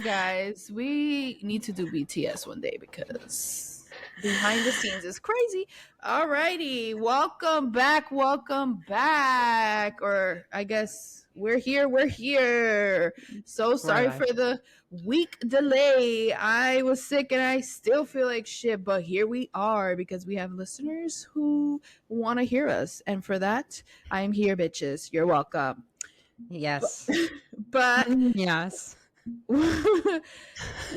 guys, we need to do BTS one day because behind the scenes is crazy. Alrighty, welcome back, or I guess we're here. So We're sorry alive. for the week delay. I was sick and I still feel like shit, but here we are because we have listeners who want to hear us, and for that, I'm here, bitches. You're welcome. Yes. But Yes.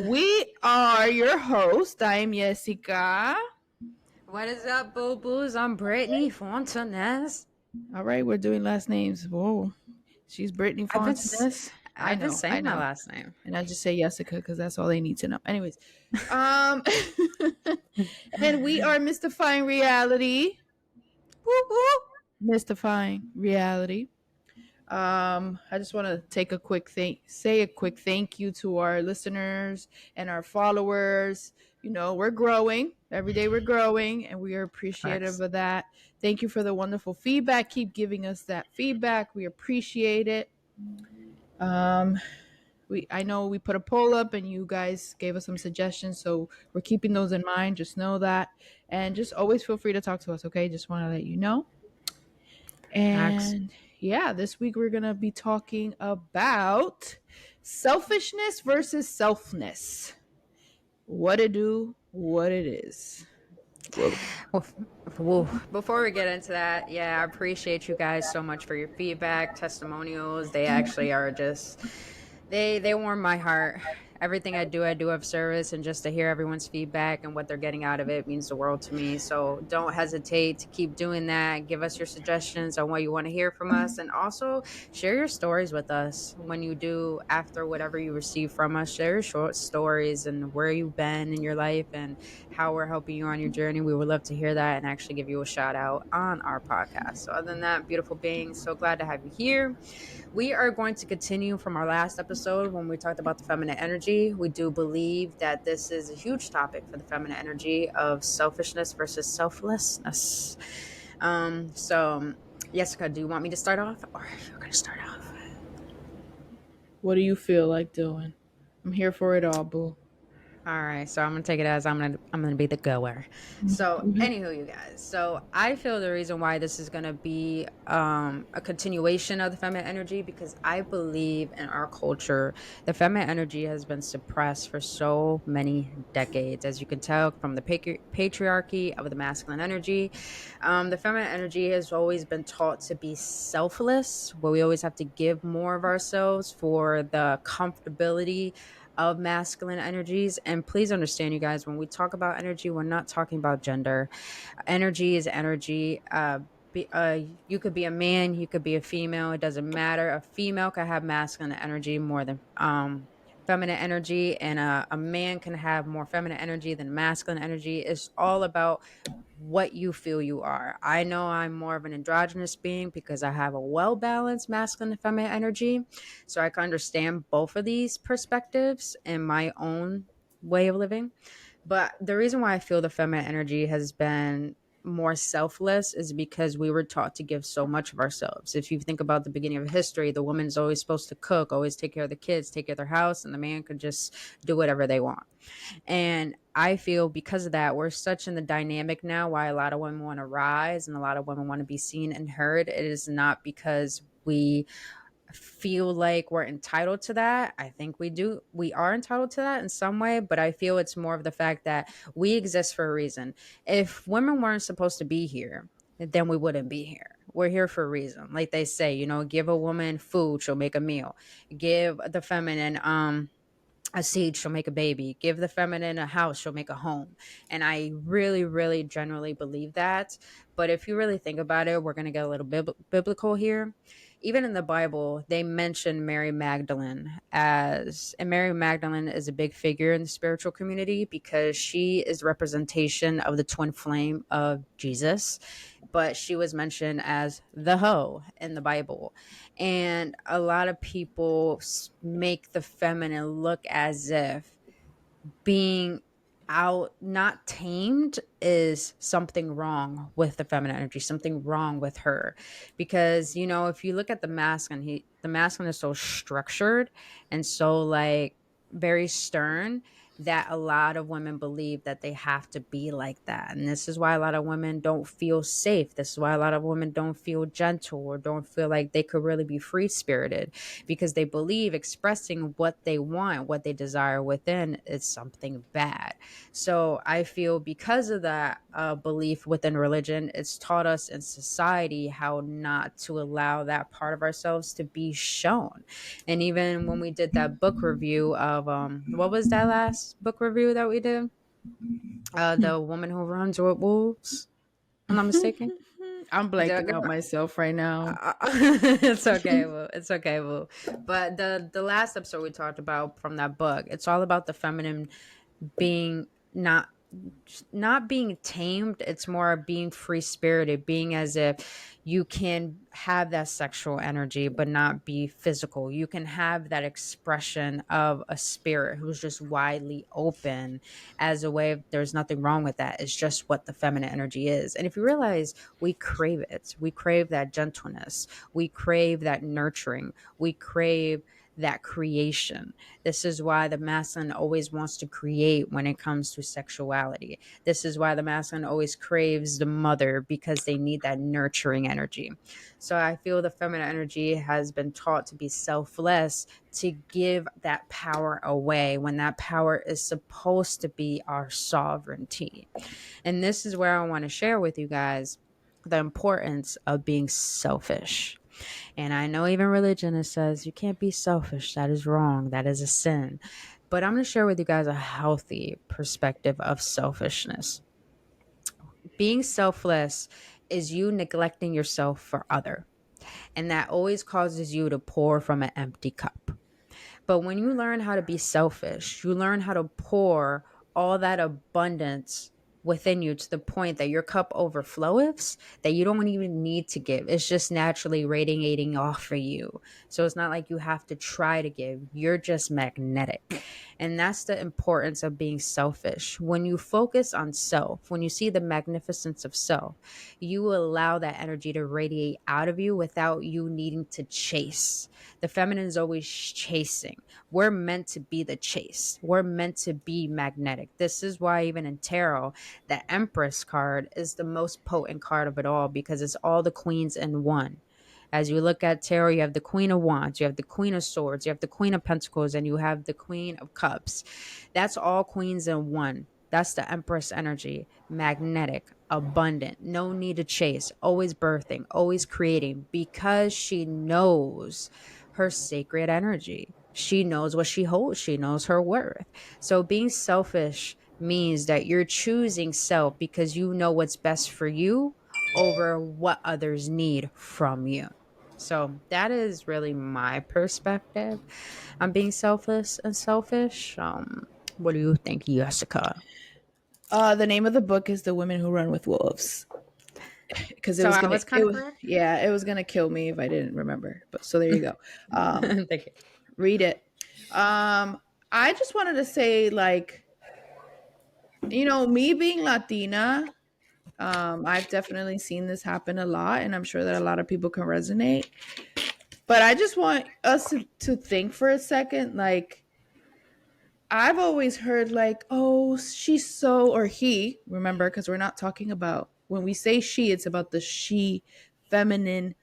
we are your host. I'm Jessica. What is up, boo boos? I'm Brittany Fontanez. All right, we're doing last names. Whoa, she's Brittany I've been Fontanez. I I've been know, I saying my know, last name. and I just say Jessica because that's all they need to know. Anyways, um, and we are mystifying reality. Woo woo. Mystifying reality. I just want to say a quick thank you to our listeners and our followers. You know, we're growing every day. We're growing, and we are appreciative Facts. of that. Thank you for the wonderful feedback. Keep giving us that feedback. We appreciate it. Um, I know we put a poll up, and you guys gave us some suggestions, so we're keeping those in mind. Just know that, and just always feel free to talk to us. Okay, just want to let you know. Facts. And yeah, this week we're going to be talking about selfishness versus selfness. What it do, what it is. Whoa. Well, before we get into that, yeah, I appreciate you guys so much for your feedback, testimonials. They actually are just they warm my heart. Everything I do of service, and just to hear everyone's feedback and what they're getting out of it means the world to me. So don't hesitate to keep doing that. Give us your suggestions on what you want to hear from us, and also share your stories with us when you do after whatever you receive from us. Share your short stories and where you've been in your life and how we're helping you on your journey. We would love to hear that and actually give you a shout out on our podcast. So other than that, beautiful beings, so glad to have you here. We are going to continue from our last episode when we talked about the feminine energy. We do believe that this is a huge topic for the feminine energy of selfishness versus selflessness. So Jessica, do you want me to start off, or are you going to start off? What do you feel like doing? I'm here for it all, boo. All right, so I'm gonna take it as I'm gonna be the goer. So, anywho, you guys. So I feel the reason why this is gonna be a continuation of the feminine energy, because I believe in our culture the feminine energy has been suppressed for so many decades, as you can tell from the patriarchy of the masculine energy. The feminine energy has always been taught to be selfless, where we always have to give more of ourselves for the comfortability of masculine energies. And please understand, you guys, when we talk about energy, we're not talking about gender. Energy is energy. You could be a man, you could be a female. It doesn't matter. A female can have masculine energy more than feminine energy, and a man can have more feminine energy than masculine energy. It's all about what you feel you are. I know I'm more of an androgynous being because I have a well balanced masculine and feminine energy. So I can understand both of these perspectives in my own way of living. But the reason why I feel the feminine energy has been more selfless is because we were taught to give so much of ourselves. If you think about the beginning of history, the woman's always supposed to cook, always take care of the kids, take care of their house, and the man could just do whatever they want. And I feel because of that, we're such in the dynamic now why a lot of women want to rise and a lot of women want to be seen and heard. It is not because we feel like we're entitled to that. I think we are entitled to that in some way, but I feel it's more of the fact that we exist for a reason. If women weren't supposed to be here, then we wouldn't be here. We're here for a reason. Like they say, give a woman food, she'll make a meal. Give the feminine a seed, she'll make a baby. Give the feminine a house, she'll make a home. And I really, really generally believe that. But if you really think about it, we're going to get a little biblical here. Even in the Bible, they mention Mary Magdalene and Mary Magdalene is a big figure in the spiritual community because she is representation of the twin flame of Jesus. But she was mentioned as the hoe in the Bible. And a lot of people make the feminine look as if being out not tamed is something wrong with the feminine energy, something wrong with her. Because if you look at the masculine, the masculine is so structured and so like very stern, that a lot of women believe that they have to be like that. And this is why a lot of women don't feel safe. This is why a lot of women don't feel gentle or don't feel like they could really be free spirited, because they believe expressing what they want, what they desire within, is something bad. So I feel because of that belief within religion, it's taught us in society how not to allow that part of ourselves to be shown. And even when we did that book review of what was that last book review that we did? The Woman Who Runs with Wolves. I'm not mistaken. I'm Did I blanking get out myself right now. it's okay, Boo. It's okay, Boo. But the last episode we talked about from that book, it's all about the feminine being not being tamed. It's more being free spirited, being as if you can have that sexual energy but not be physical. You can have that expression of a spirit who's just widely open, as a way of, there's nothing wrong with that. It's just what the feminine energy is. And if you realize, we crave it, we crave that gentleness, we crave that nurturing, we crave that creation. This is why the masculine always wants to create when it comes to sexuality. This is why the masculine always craves the mother, because they need that nurturing energy. So I feel the feminine energy has been taught to be selfless, to give that power away when that power is supposed to be our sovereignty. And this is where I want to share with you guys the importance of being selfish. And I know even religion, it says you can't be selfish. That is wrong. That is a sin. But I'm going to share with you guys a healthy perspective of selfishness. Being selfless is you neglecting yourself for other. And that always causes you to pour from an empty cup. But when you learn how to be selfish, you learn how to pour all that abundance within you to the point that your cup overflows, that you don't even need to give. It's just naturally radiating off of you. So it's not like you have to try to give. You're just magnetic. And that's the importance of being selfish. When you focus on self, when you see the magnificence of self, you allow that energy to radiate out of you without you needing to chase. The feminine is always chasing. We're meant to be the chase. We're meant to be magnetic. This is why even in tarot, the Empress card is the most potent card of it all, because it's all the queens in one. As you look at tarot, you have the Queen of Wands, you have the Queen of Swords, you have the Queen of Pentacles, and you have the Queen of Cups. That's all queens in one. That's the Empress energy. Magnetic, abundant, no need to chase, always birthing, always creating, because she knows her sacred energy. She knows what she holds, she knows her worth. So being selfish means that you're choosing self because you know what's best for you over what others need from you. So that is really my perspective on being selfless and selfish. What do you think, Jessica? The name of the book is The Women Who Run with Wolves. Because So I was kind it of was correct. yeah, it was gonna kill me if I didn't remember. But so there you go. Thank you. Read it. I just wanted to say, like, me being Latina, I've definitely seen this happen a lot, and I'm sure that a lot of people can resonate. But I just want us to think for a second, like, I've always heard, like, oh, she's so, or he, remember, because we're not talking about, when we say she, it's about the she feminine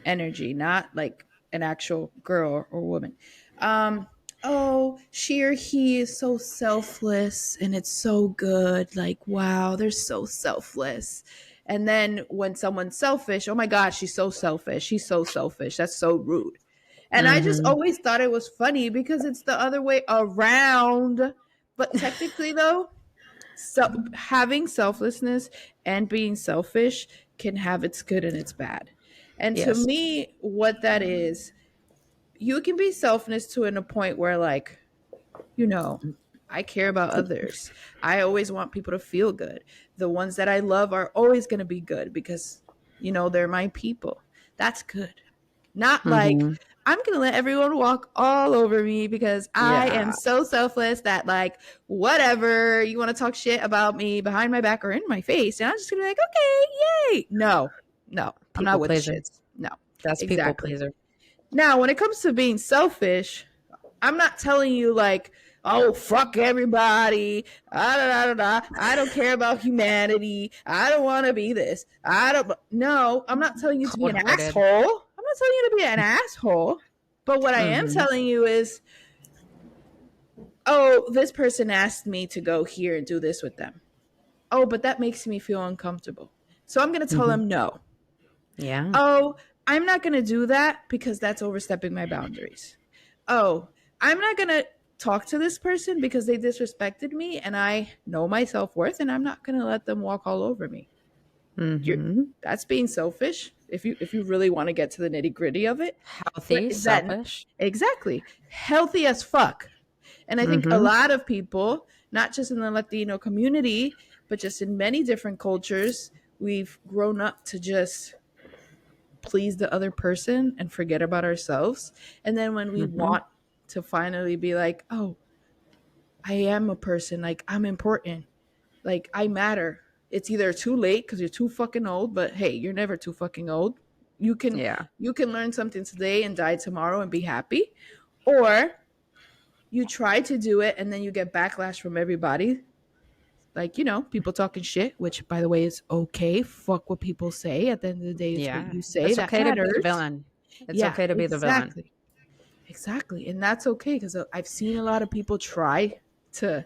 energy, not like an actual girl or woman. Um, oh, she or he is so selfless and it's so good. Like, wow, they're so selfless. And then when someone's selfish, oh my gosh, she's so selfish. She's so selfish. That's so rude. And I just Mm-hmm. always thought it was funny because it's the other way around. But technically, though, so having selflessness and being selfish can have its good and its bad. And to Yes. me, what that is, you can be selfless to a point where, like, you know, I care about others. I always want people to feel good. The ones that I love are always going to be good because, they're my people. That's good. Not like, Mm-hmm. I'm going to let everyone walk all over me because I am Yeah. so selfless that, like, whatever, you want to talk shit about me behind my back or in my face. And I'm just going to be like, okay, yay. No, no, I'm People not with the pleaser. shits. No, That's people exactly. pleaser. Now, when it comes to being selfish, I'm not telling you, like, oh, fuck everybody. I don't care about humanity. I don't want to be this. I don't. No, I'm not telling you to be Cold an hearted. asshole. I'm not telling you to be an asshole. But what I am Mm-hmm. telling you is, oh, this person asked me to go here and do this with them. Oh, but that makes me feel uncomfortable. So I'm going to tell Mm-hmm. them no. Yeah. Oh, I'm not going to do that because that's overstepping my boundaries. Oh, I'm not going to talk to this person because they disrespected me and I know my self-worth and I'm not going to let them walk all over me. You're, Mm-hmm. that's being selfish if you really want to get to the nitty-gritty of it. But Healthy, is that selfish. exactly healthy as fuck? And I think a Mm-hmm. lot of people, not just in the Latino community, but just in many different cultures, we've grown up to just please the other person and forget about ourselves. And then when we Mm-hmm. want to finally be like, oh, I am a person, like I'm important, like I matter. It's either too late because you're too fucking old, but hey, you're never too fucking old. You can Yeah. you can learn something today and die tomorrow and be happy. Or you try to do it and then you get backlash from everybody. Like, people talking shit, which by the way is okay. Fuck what people say. At the end of the day, it's what Yeah. you say It's that okay to be the matters. villain. It's Yeah, okay to be the villain. exactly. Exactly. And that's okay because I've seen a lot of people try to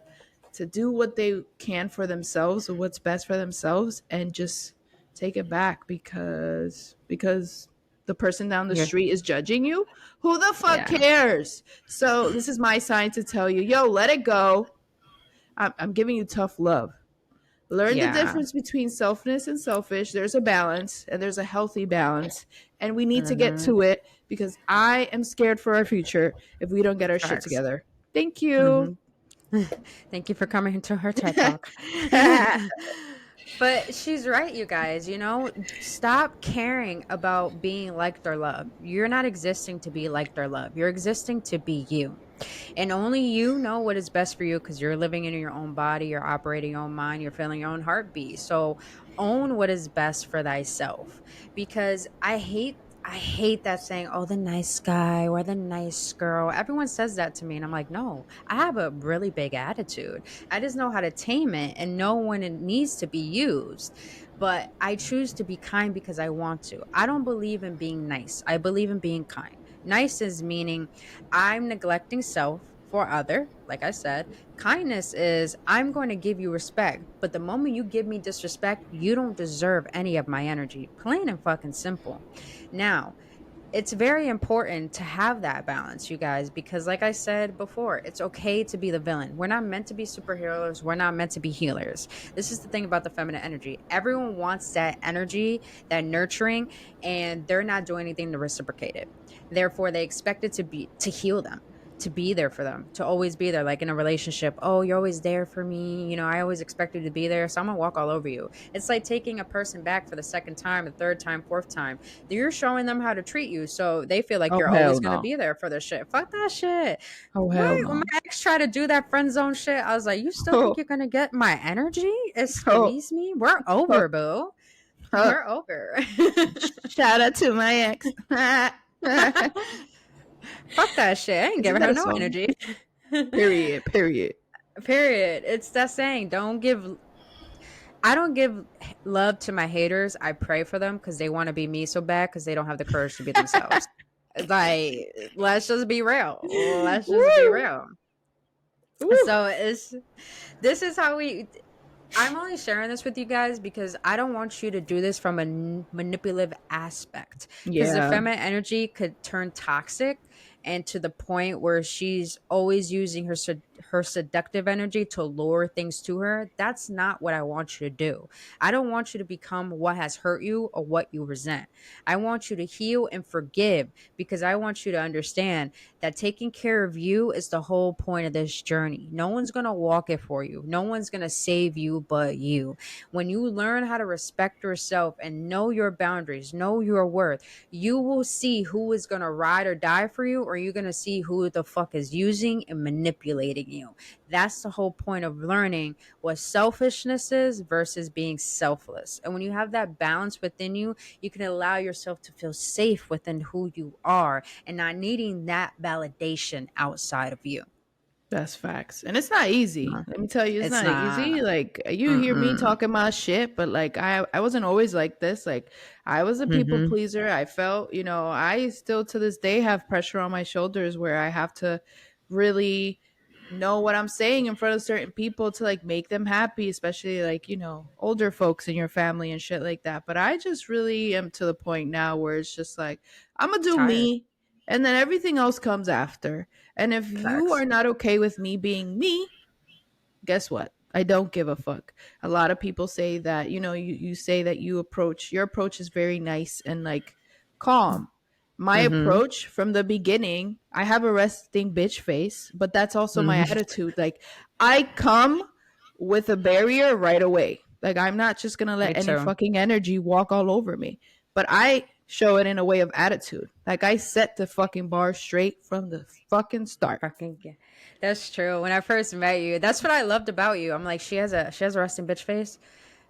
do what they can for themselves or what's best for themselves and just take it back because the person down the You're, street is judging you. Who the fuck yeah. cares? So this is my sign to tell you, yo, let it go. I'm giving you tough love. Learn the Yeah. difference between selfness and selfish. There's a balance and there's a healthy balance. And we need to get Mm-hmm. to it because I am scared for our future if we don't get our shit Facts. together. Thank you. Mm-hmm. Thank you for coming to her TED Talk. But she's right, you guys. Stop caring about being liked or loved. You're not existing to be liked or loved. You're existing to be you. And only you know what is best for you because you're living in your own body, you're operating your own mind, you're feeling your own heartbeat. So own what is best for thyself. Because I hate that saying, oh, the nice guy or the nice girl. Everyone says that to me. And I'm like, no, I have a really big attitude. I just know how to tame it and know when it needs to be used. But I choose to be kind because I want to. I don't believe in being nice. I believe in being kind. Nice is meaning I'm neglecting self for other, like I said. Kindness is I'm going to give you respect, but the moment you give me disrespect, you don't deserve any of my energy. Plain and fucking simple. Now, it's very important to have that balance, you guys, because like I said before, it's okay to be the villain. We're not meant to be superheroes. We're not meant to be healers. This is the thing about the feminine energy. Everyone wants that energy, that nurturing, and they're not doing anything to reciprocate it. Therefore, they expect it to heal them, to be there for them, to always be there. Like in a relationship, oh, you're always there for me. I always expect you to be there. So I'm gonna walk all over you. It's like taking a person back for the second time, the third time, fourth time. You're showing them how to treat you, so they feel like Oh you're hell always gonna no. be there for their shit. Fuck that shit. Oh hell What? When no. my ex tried to do that friend zone shit, I was like, you still think Oh, you're gonna get my energy and oh, squeeze me? We're oh, over, boo. oh. We're over. Shout out to my ex. Fuck that shit. I ain't Isn't giving that her a no song? energy. Period. Period. Period. It's that saying. I don't give love to my haters. I pray for them because they want to be me so bad because they don't have the courage to be themselves. Like, let's just be real. Let's just be Woo! real. Woo! So this is how we. I'm only sharing this with you guys because I don't want you to do this from a manipulative aspect because the Yeah. feminine energy could turn toxic and to the point where she's always using her seductive energy to lure things to her. That's not what I want you to do. I don't want you to become what has hurt you or what you resent. I want you to heal and forgive because I want you to understand that taking care of you is the whole point of this journey. No one's going to walk it for you. No one's going to save you but you. When you learn how to respect yourself and know your boundaries, know your worth, you will see who is going to ride or die for you, or you're going to see who the fuck is using and manipulating you. That's the whole point of learning what selfishness is versus being selfless. And when you have that balance within you, you can allow yourself to feel safe within who you are and not needing that validation outside of you. That's facts. And it's not easy. No, Let me tell you, it's it's not easy. not. Like you hear me Mm-mm. talking my shit, but like I wasn't always like this. Like I was a people Mm-hmm. pleaser. I felt, I still to this day have pressure on my shoulders where I have to really know what I'm saying in front of certain people to like make them happy, especially like, older folks in your family and shit like that. But I just really am to the point now where it's just like I'm gonna do Tired. me and then everything else comes after. And if you Facts. are not okay with me being me, guess what? I don't give a fuck. A lot of people say that, you say that your approach is very nice and like calm. My Mm-hmm. approach from the beginning, I have a resting bitch face, but that's also my Mm-hmm. attitude. Like I come with a barrier right away. Like I'm not just going to Me let any too. fucking energy walk all over me. But I show it in a way of attitude. Like I set the fucking bar straight from the fucking start. Fucking that's true. When I first met you, that's what I loved about you. I'm like, she has a resting bitch face.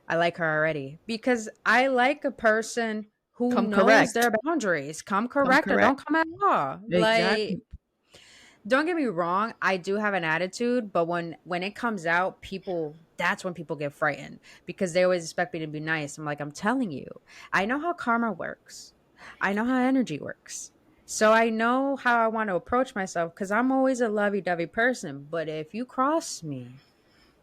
I like her already because I like a person who Come knows their correct. boundaries. Come Come correct or don't correct. come at all. Like, Exactly. don't get me wrong, I do have an attitude, but when it comes out, that's when people get frightened because they always expect me to be nice. I'm like, I'm telling you, I know how karma works. I know how energy works. So I know how I want to approach myself because I'm always a lovey-dovey person. But if you cross me,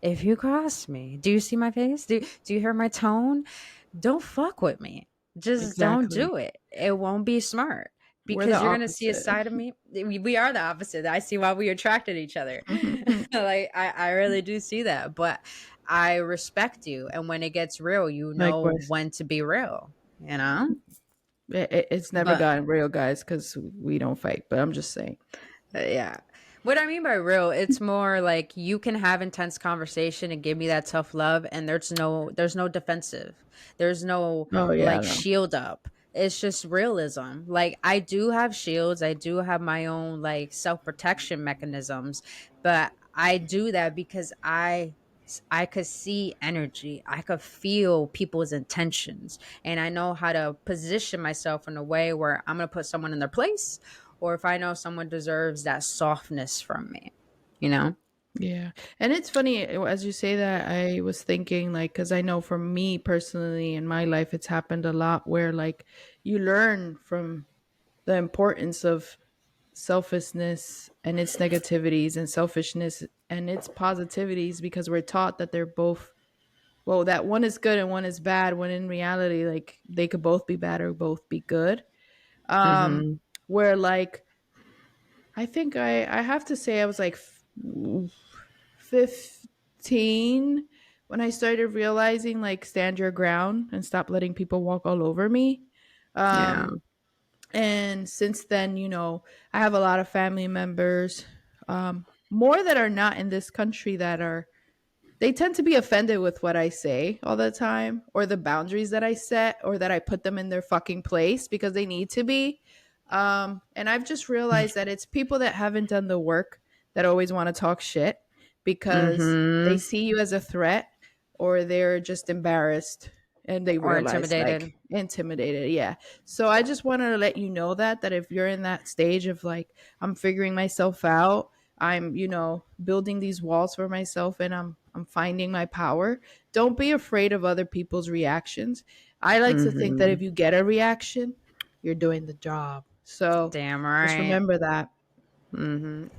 do you see my face? Do you hear my tone? Don't fuck with me. Just don't Exactly. do it. It won't be smart We're the because you're gonna see a opposite. side of me. We are the opposite. I see why we attracted each other. Like I really do see that. But I respect you, and when it gets real, you know Likewise. when to be real. You know. It's never But gotten real, guys, because we don't fight. But I'm just saying. yeah. What I mean by real, it's more like you can have intense conversation and give me that tough love and there's no defensive. There's no Oh yeah, like no. shield up. It's just realism. Like I do have shields, I do have my own like self-protection mechanisms, but I do that because I could see energy. I could feel people's intentions and I know how to position myself in a way where I'm going to put someone in their place or if I know someone deserves that softness from me, you know? Yeah. And it's funny as you say that, I was thinking like cuz I know for me personally in my life it's happened a lot where like you learn from the importance of selfishness and its negativities and selfishness and its positivities because we're taught that they're both well that one is good and one is bad when in reality like they could both be bad or both be good. Mhm. Where like I think I have to say I was like 15 when I started realizing like stand your ground and stop letting people walk all over me. Yeah. um and since then, I have a lot of family members, more that are not in this country, that are they tend to be offended with what I say all the time, or the boundaries that I set, or that I put them in their fucking place because they need to be. And I've just realized that it's people that haven't done the work that always want to talk shit because they Mhm. see you as a threat, or they're just embarrassed and they Or realize intimidated. like intimidated. Yeah. So I just wanted to let you know that if you're in that stage of like, I'm figuring myself out, I'm, building these walls for myself, and I'm finding my power. Don't be afraid of other people's reactions. I like to think that if Mhm. you get a reaction, you're doing the job. So Damn just right. remember that.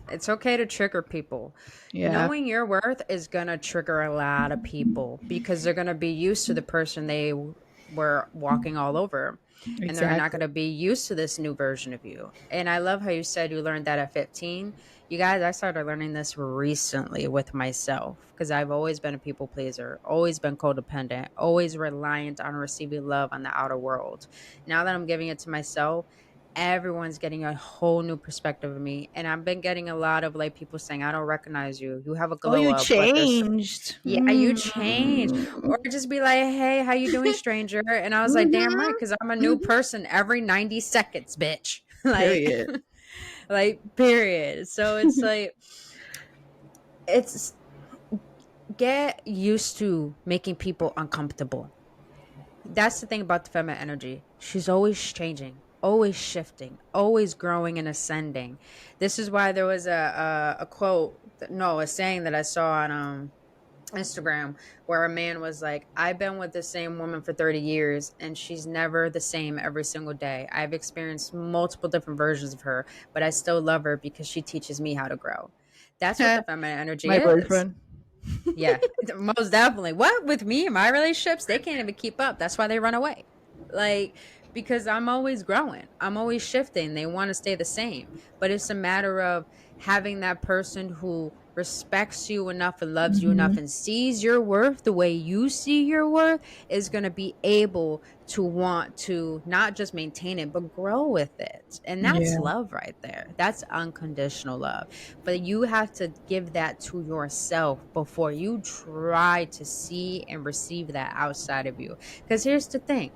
It's okay to trigger people. Yeah. Knowing your worth is going to trigger a lot of people because they're going to be used to the person they were walking all over. And they're not going Exactly. to be used to this new version of you. And I love how you said you learned that at 15. You guys, I started learning this recently with myself because I've always been a people pleaser, always been codependent, always reliant on receiving love on the outer world. Now that I'm giving it to myself, everyone's getting a whole new perspective of me, and I've been getting a lot of like people saying, I don't recognize you, have a Oh, glow you up, whether it's changed. yeah, you change, or just be like, hey, how you doing, stranger? And I was like, damn right, because I'm a new Mhm. person every 90 seconds, bitch. Like Period. like period. So it's like it's get used to making people uncomfortable. That's the thing about the feminine energy. She's always changing, always shifting, always growing and ascending. This is why there was a quote, no, a saying that I saw on Instagram, where a man was like, I've been with the same woman for 30 years and she's never the same every single day. I've experienced multiple different versions of her, but I still love her because she teaches me how to grow. That's what the feminine energy My is. boyfriend. Yeah, most definitely. What with me and my relationships, they can't even keep up. That's why they run away. Like, because I'm always growing, I'm always shifting. They want to stay the same. But it's a matter of having that person who respects you enough and loves you enough Hmm. and sees your worth the way you see your worth is going to be able to want to not just maintain it, but grow with it. And that's Yeah. love right there. That's unconditional love. But you have to give that to yourself before you try to see and receive that outside of you. Because here's the thing,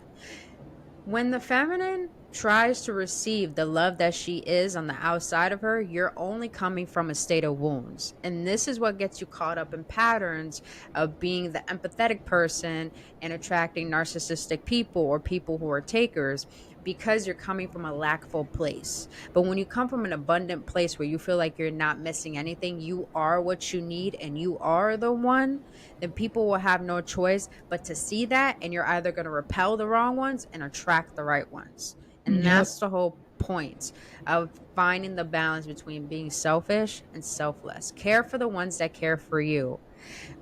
when the feminine tries to receive the love that she is on the outside of her, you're only coming from a state of wounds. And this is what gets you caught up in patterns of being the empathetic person and attracting narcissistic people or people who are takers, because you're coming from a lackful place. But when you come from an abundant place where you feel like you're not missing anything, you are what you need and you are the one, then people will have no choice but to see that. And you're either going to repel the wrong ones and attract the right ones. And Yep. that's the whole point of finding the balance between being selfish and selfless. Care for the ones that care for you,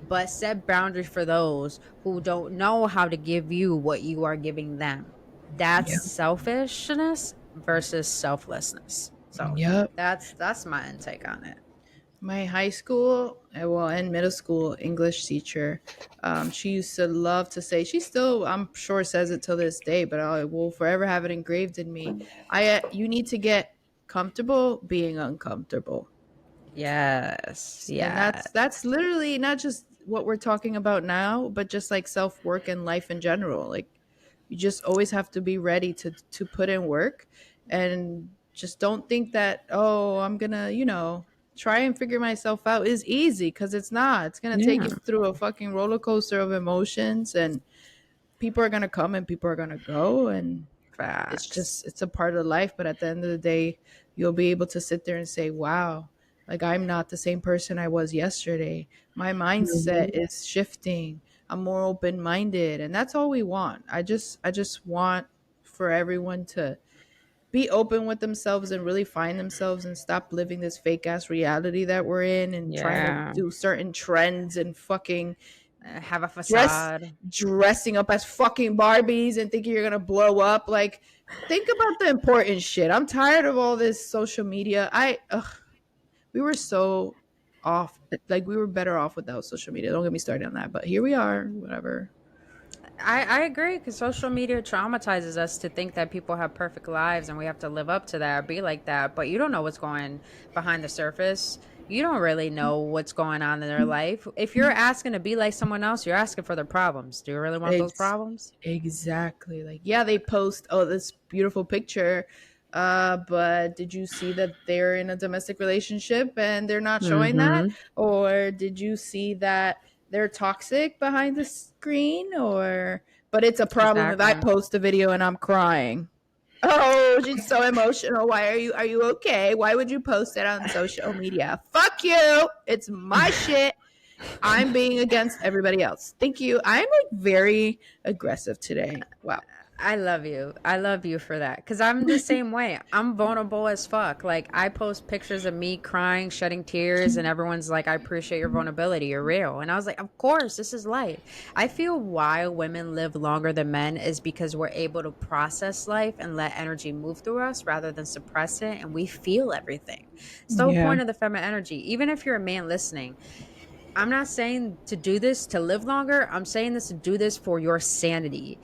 but set boundaries for those who don't know how to give you what you are giving them. That's Yep. selfishness versus selflessness. So Yep. that's my intake on it. My high school, well, and middle school English teacher, she used to love to say, she still, I'm sure, says it till this day, but I will forever have it engraved in me. You need to get comfortable being uncomfortable. Yes. And Yeah. that's literally not just what we're talking about now, but just like self-work and life in general. Like, you just always have to be ready to put in work, and just don't think that, oh, I'm gonna, try and figure myself out is easy, because it's not. It's gonna take you Yeah. through a fucking roller coaster of emotions, and people are gonna come and people are gonna go, and Facts. it's a part of life. But at the end of the day, you'll be able to sit there and say, wow, like, I'm not the same person I was yesterday. My mindset Mhm. is shifting. I'm more open-minded, and that's all we want. I just want for everyone to be open with themselves and really find themselves, and stop living this fake ass reality that we're in, and trying to Yeah. do certain trends, and fucking Have a dress facade. dressing up as fucking Barbies and thinking you're gonna blow up. Like, think about the important shit. I'm tired of all this social media. We were so off. Like, we were better off without social media. Don't get me started on that. But here we are. Whatever. I agree, because social media traumatizes us to think that people have perfect lives and we have to live up to that or be like that. But you don't know what's going behind the surface. You don't really know what's going on in their life. If you're asking to be like someone else, you're asking for their problems. Do you really want those Ex- problems? exactly. Like, yeah, they post, oh, this beautiful picture. But did you see that they're in a domestic relationship and they're not showing that? Mm-hmm. Or did you see that they're toxic behind the screen? Or, but it's a problem if I Exactly. post a video and I'm crying. Oh, she's so emotional. Why are you okay? Why would you post it on social media? Fuck you. It's my shit. I'm being against everybody else. Thank you. I'm like very aggressive today. Wow. I love you. I love you for that. Cause I'm the same way. I'm vulnerable as fuck. Like, I post pictures of me crying, shedding tears, and everyone's like, I appreciate your vulnerability. You're real. And I was like, of course, this is life. I feel why women live longer than men is because we're able to process life and let energy move through us rather than suppress it. And we feel everything. It's the whole Yeah. point of the feminine energy. Even if you're a man listening, I'm not saying to do this to live longer. I'm saying this to do this for your sanity.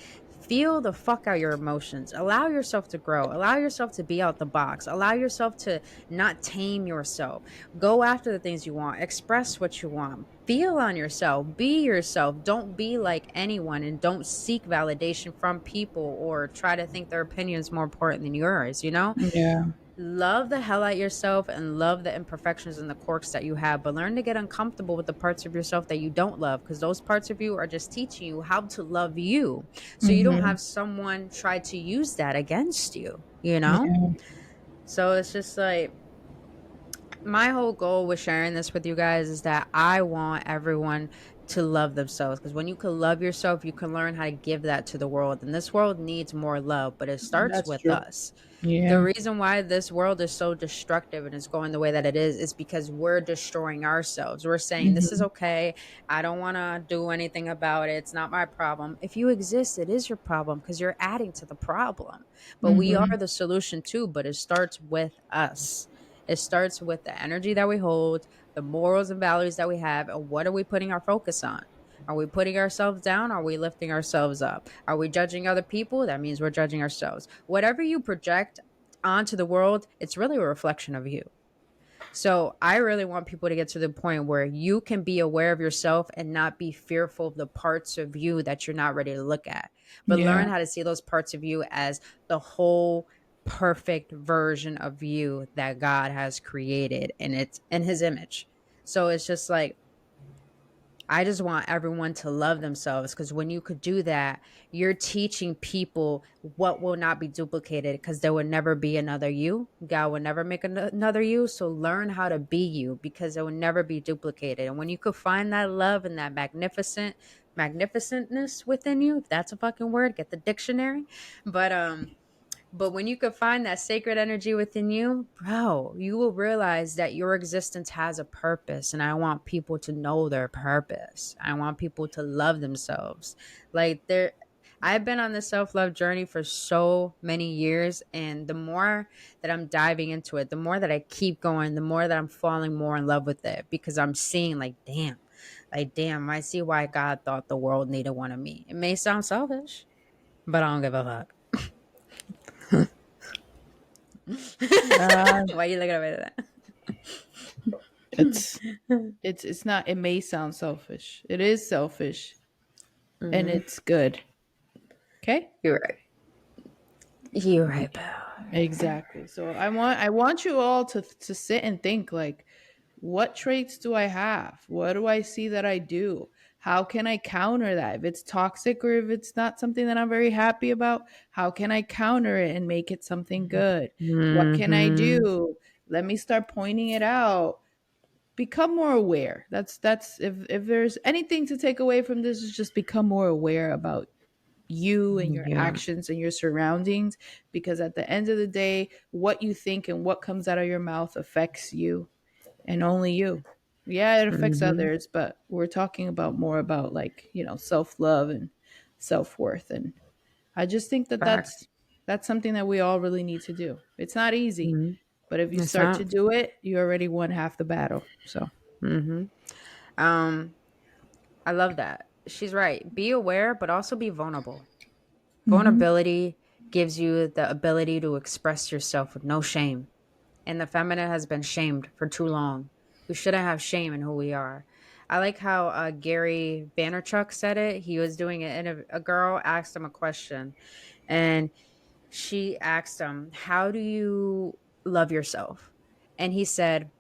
Feel the fuck out your emotions. Allow yourself to grow. Allow yourself to be out the box. Allow yourself to not tame yourself. Go after the things you want. Express what you want. Feel on yourself. Be yourself. Don't be like anyone, and don't seek validation from people or try to think their opinion is more important than yours, you know? Yeah. Love the hell out yourself and love the imperfections and the quirks that you have, but learn to get uncomfortable with the parts of yourself that you don't love, because those parts of you are just teaching you how to love you, so you don't Hmm. have someone try to use that against you. you know? Yeah. So it's just like my whole goal with sharing this with you guys is that I want everyone to love themselves, because when you can love yourself, you can learn how to give that to the world. And this world needs more love, but it starts That's with true. us. The Yeah. reason why this world is so destructive and is going the way that it is because we're destroying ourselves. We're saying, this is Hmm. okay. I don't want to do anything about it. It's not my problem. If you exist, it is your problem because you're adding to the problem. But we are Hmm. the solution too, but it starts with us. It starts with the energy that we hold, the morals and values that we have, and what are we putting our focus on? Are we putting ourselves down? Are we lifting ourselves up? Are we judging other people? That means we're judging ourselves. Whatever you project onto the world, it's really a reflection of you. So I really want people to get to the point where you can be aware of yourself and not be fearful of the parts of you that you're not ready to look at, but Yeah. learn how to see those parts of you as the whole perfect version of you that God has created, and it's in his image. So it's just like I just want everyone to love themselves, because when you could do that, you're teaching people what will not be duplicated, because there will never be another you. God will never make another you. So learn how to be you, because it will never be duplicated. And when you could find that love and that magnificentness within you, if that's a fucking word, get the dictionary. But when you could find that sacred energy within you, bro, you will realize that your existence has a purpose. And I want people to know their purpose. I want people to love themselves. Like I've been on this self-love journey for so many years. And the more that I'm diving into it, the more that I keep going, the more that I'm falling more in love with it, because I'm seeing like, damn, I see why God thought the world needed one of me. It may sound selfish, but I don't give a fuck. Uh, Why are you looking at me it's like that? it's not. It may sound selfish. It is selfish, and Hmm. it's good. Okay. You're right. You're right, pal. Exactly. So I want you all to sit and think, like, what traits do I have? What do I see that I do? How can I counter that? If it's toxic or if it's not something that I'm very happy about, how can I counter it and make it something good? What can I Mm-hmm. do? Let me start pointing it out. Become more aware. That's if there's anything to take away from this, is just become more aware about you and your Yeah. actions and your surroundings, because at the end of the day, what you think and what comes out of your mouth affects you and only you. Yeah, it affects Mm-hmm. others, but we're talking about more about, like, self-love and self-worth. And I just think that Facts. that's something that we all really need to do. It's not easy, Mm-hmm. but if you It's start not. to do it, you already won half the battle. So, Mm-hmm. Um, I love that. She's right. Be aware, but also be vulnerable. mhm. Vulnerability gives you the ability to express yourself with no shame. And the feminine has been shamed for too long. We shouldn't have shame in who we are. I like how Gary Vaynerchuk said it. He was doing it, and a girl asked him a question, and she asked him, "How do you love yourself?" And he said,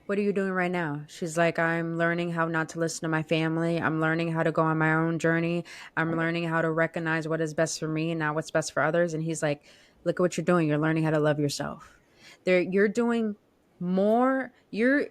"What are you doing right now?" She's like, "I'm learning how not to listen to my family. I'm learning how to go on my own journey. I'm learning how to recognize what is best for me and not what's best for others." And he's like, "Look at what you're doing. You're learning how to love yourself. You're doing more. You're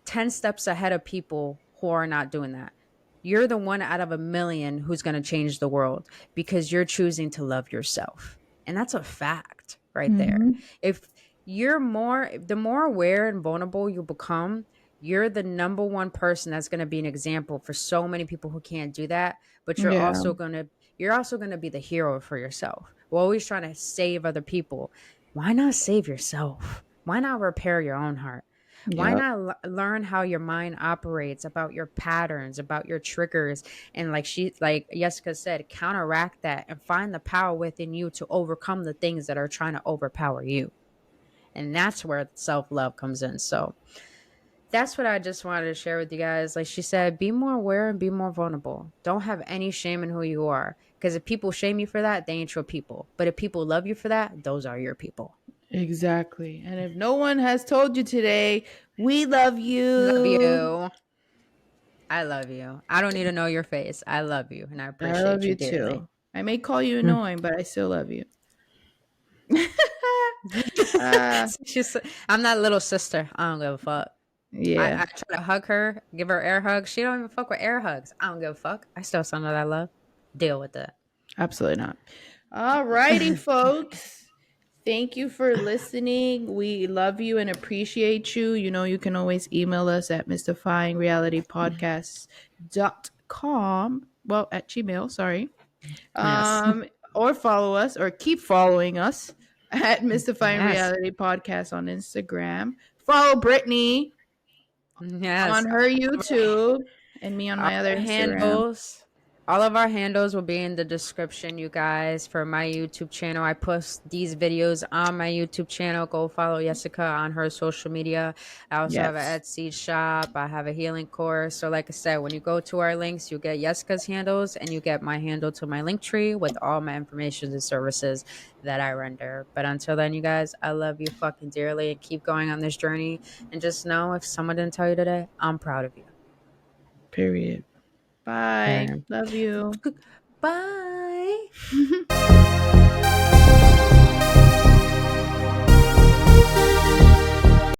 10 steps ahead of people who are not doing that. You're the one out of a million who's going to change the world because you're choosing to love yourself." And that's a fact right there. Mhm. If the more aware and vulnerable you become, you're the number one person that's going to be an example for so many people who can't do that. But Yeah. you're also going to be the hero for yourself. We're always trying to save other people. Why not save yourself? Why not repair your own heart? Why Yep. not learn how your mind operates, about your patterns, about your triggers, and like Jessica said, counteract that and find the power within you to overcome the things that are trying to overpower you. And that's where self-love comes in. So that's what I just wanted to share with you guys. Like she said, be more aware and be more vulnerable. Don't have any shame in who you are, because if people shame you for that, they ain't your people. But if people love you for that, those are your people. Exactly. And if no one has told you today, we love Love you. you. I love you. I don't need to know your face. I love you and I I love appreciate you you dearly. too. I may call you Mm. annoying, but I still love you. uh, She's, I'm that little sister. I don't give a fuck. yeah, I try to hug her, give her air hugs. She don't even fuck with air hugs. I don't give a fuck. I still some of that love. Deal with it. absolutely not. All righty, folks. Thank you for listening. We love you and appreciate you. You know, you can always email us at mystifyingrealitypodcast.com. Well, at Gmail, sorry. Yes. Um, or follow us or keep following us at Mystifying Yes. Reality Podcast on Instagram. Follow Brittany on Yes. her YouTube and me on All my other our Instagram. handles, all of our handles will be in the description, you guys, for my YouTube channel. I post these videos on my YouTube channel. Go follow Jessica on her social media. I also have an Yes. Etsy shop. I have a healing course. So, like I said, when you go to our links, you get Jessica's handles and you get my handle to my link tree with all my information and services that I render. But until then, you guys, I love you fucking dearly and keep going on this journey. And just know if someone didn't tell you today, I'm proud of you. Period. Bye. Period. Love you. Bye.